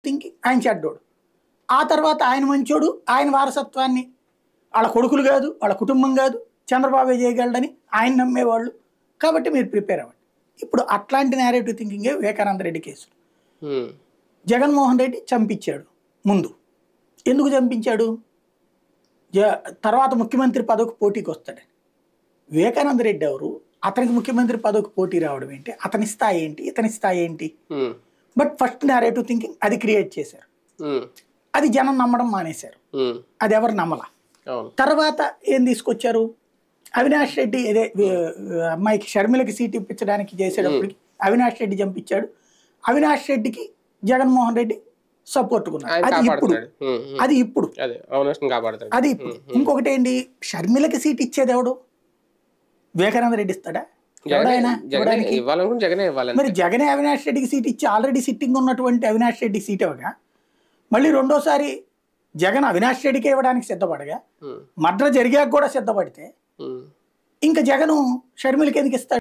Thinking ఆయన చెడ్డోడు. ఆ తర్వాత ఆయన మంచోడు, ఆయన వారసత్వాన్ని వాళ్ళ కొడుకులు కాదు, వాళ్ళ కుటుంబం కాదు, చంద్రబాబే చేయగలడని ఆయన నమ్మేవాళ్ళు. కాబట్టి మీరు ప్రిపేర్ అవ్వండి. ఇప్పుడు అట్లాంటి నేరేటివ్ థింకింగే వివేకానంద రెడ్డి కేసులు. జగన్మోహన్ రెడ్డి చంపించాడు ముందు. ఎందుకు చంపించాడు? తర్వాత ముఖ్యమంత్రి పదవికి పోటీకి వస్తాడని. వివేకానంద రెడ్డి ఎవరు? అతనికి ముఖ్యమంత్రి పదవికి పోటీ రావడం ఏంటి? అతని స్థాయి ఏంటి? ఇతని స్థాయి ఏంటి? బట్ ఫస్ట్ నేరేటివ్ థింకింగ్ అది క్రియేట్ చేశారు. అది జనం నమ్మడం మానేశారు. అది ఎవరు నమ్మలా. తర్వాత ఏం తీసుకొచ్చారు? అవినాష్ రెడ్డి ఇదే అమ్మాయికి షర్మిలకి సీట్ ఇప్పించడానికి చేసేటప్పటికి అవినాష్ రెడ్డి చంపించాడు. అవినాష్ రెడ్డికి జగన్మోహన్ రెడ్డి సపోర్ట్ కున్నారు. అది ఇప్పుడు ఇంకొకటి ఏంటి? షర్మిలకి సీట్ ఇచ్చేది ఎవడు? వివేకానంద రెడ్డి ఇస్తాడా? మరి జగనే అవినాష్ రెడ్డికి సీట్ ఇచ్చి ఆల్రెడీ సిట్టింగ్ ఉన్నటువంటి అవినాష్ రెడ్డికి సీట్ ఇవ్వగా మళ్ళీ రెండోసారి జగన్ అవినాష్ రెడ్డికి ఇవ్వడానికి సిద్ధపడగా మర్డర్ జరిగాక కూడా సిద్ధపడితే ఇంకా జగను షర్మిలకి ఎందుకు ఇస్తాడు?